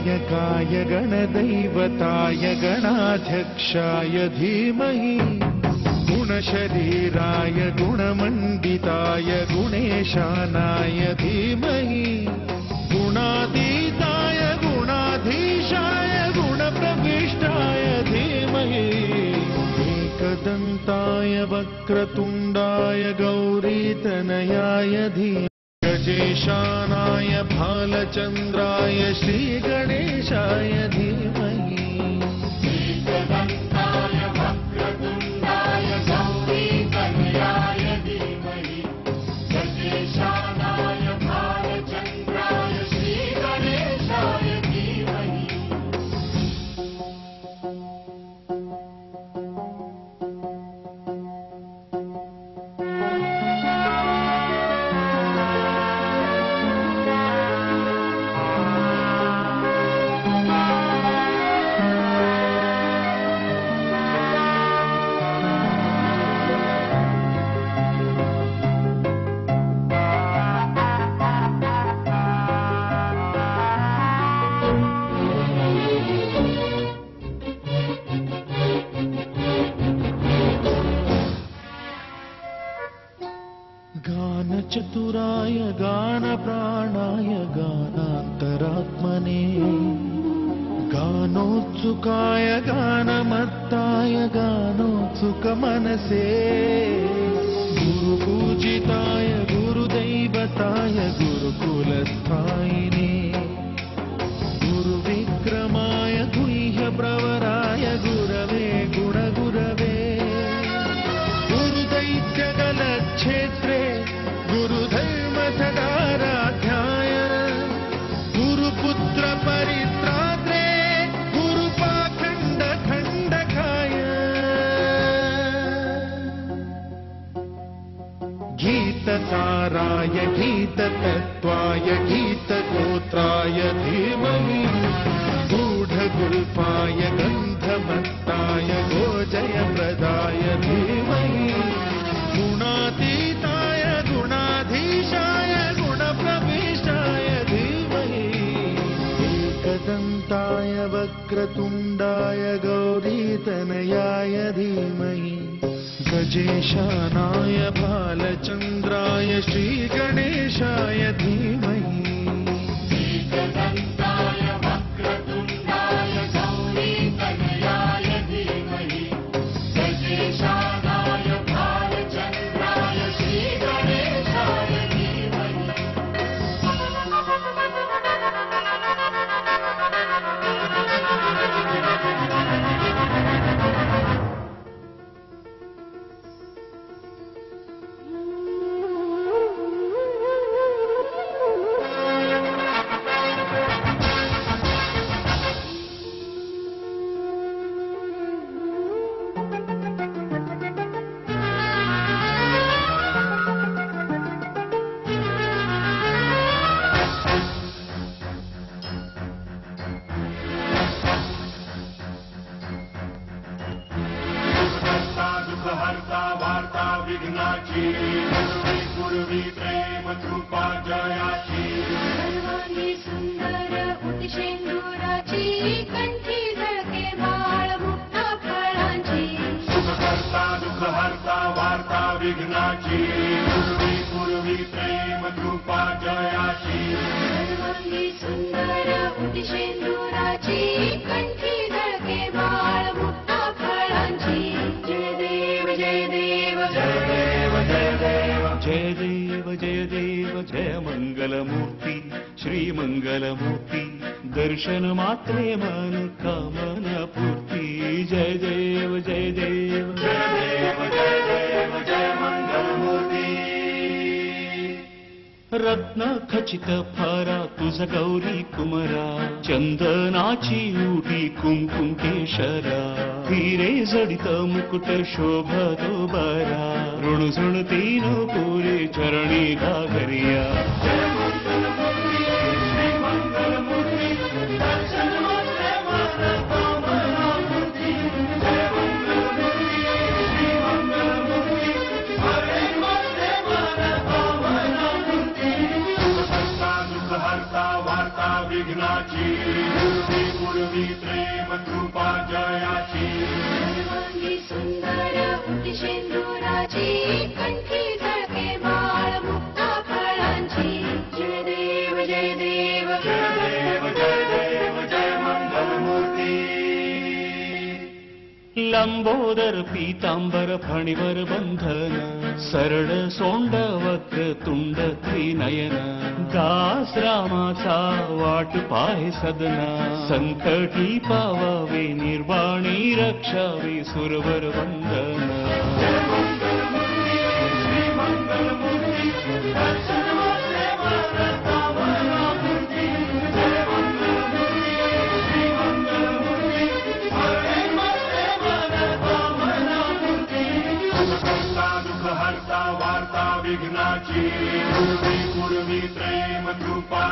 गणनायकाय गणदैवताय गणाध्यक्षाय धीमहि गुणशरीराय गुणमण्डिताय गुणेशानाय धीमहि गुणातीताय गुणाधीशाय गुणप्रविष्टाय धीमहि एकदन्ताय वक्रतुण्डाय गौरीतनयाय धीमहि गजेशानाय भालचन्द्राय श्रीगणेशाय धीमहि एकदन्ताय वक्रतुण्डाय गौरीतनयाय धीमहि गजेशानाय भालचन्द्राय श्रीगणेशाय धीमहि चतुराय गानप्राणाय गानान्तरात्मने गानोत्सुकाय गानमत्ताय गानोत्सुकमनसे गुरुपूजिताय गुरुदैवताय गुरुकुलस्थायिने गुरुविक्रमाय गुह्यप्रवराय गुरवे गुणगुरवे गुरुदैत्यगलक्षेत्रे गुरुधर्म सदाराध्याय गुरुपुत्र परित्रात्रे गुरुपाखण्ड खण्डकाय गीतसाराय गीततत्त्वाय गीतगोत्राय धीमहि गूढगुल्फाय गन्धमत्ताय गोजयप्रदाय धीमहि गुणातीताय गुणाधीशाय गुणप्रविष्टाय धीमहि एकदन्ताय वक्रतुण्डाय गौरीतनयाय धीमहि गजेशानाय भालचन्द्राय श्रीगणेशाय धीमहि एकदन्ताय वक्रतुण्डाय गौरीतनयाय धीमहि गजेशानाय भालचन्द्राय श्रीगणेशाय धीमहि वार्ता विघ्नाची पूर्वी प्रेम कृपा जयाची सर्वांगी सुंदर उतिशेंदुराची कंठी झळके बाळ मुक्ता फळांची सुखकर्ता दुःखहर्ता वार्ता विघ्नाची पूर्वी प्रेम कृपा जयाची सर्वांगी सुंदर उतिशेंदुराची कंठी झळके बाळ मुक्ता फळांची जय देव जय देव जय देव जय देव जय देव जय देव जय मंगलमूर्ती श्री मंगलमूर्ती दर्शन मात्रे मन कामना पूर्ती जय देव जय देव जय देव जय देव जय मंगलमूर्ती रत्न खचित फारा तुझ गौरी कुमरा चंदनाची उटी कुंकुम केशरा हिरे जडित मुकुट शोभतो बरा ऋणझुण तीन पुरे चरणी घागरिया जय मंगलमूर्ती श्री मंगलमूर्ती दर्शन मात्रे मन कामना पूर्ती जय मंगलमूर्ती श्री मंगलमूर्ती हरे मात्रे मन कामना पूर्ती सुखकर्ता दुःखहर्ता वार्ता विघ्नाची पूर्वी प्रेम कृपा जयाची सर्वांगी सुंदर उटिशेंदुराची कंठी झळके बाळ मुक्ता फळांची जय देव जय देव जय देव जय देव जय मंगलमूर्ती लंबोदर पीतांबर फणीवर बंधन सरळ सोंड वक्र तुंड त्रिनयन दास रामाचा वाट पाहे सदना संकटी पावावे निर्वाणी रक्षावे सुरवर वंदन जय मंगलमूर्ती श्री मंगलमूर्ती दर्शन सेवा रत्नावरामूर्ती जय मंगलमूर्ती श्री मंगलमूर्ती प्रेम सेवा रत्नावरामूर्ती सुखकर्ता दुःख हरता वार्ता विघ्नाची पूर्वी पूर्वी प्रेम कृपा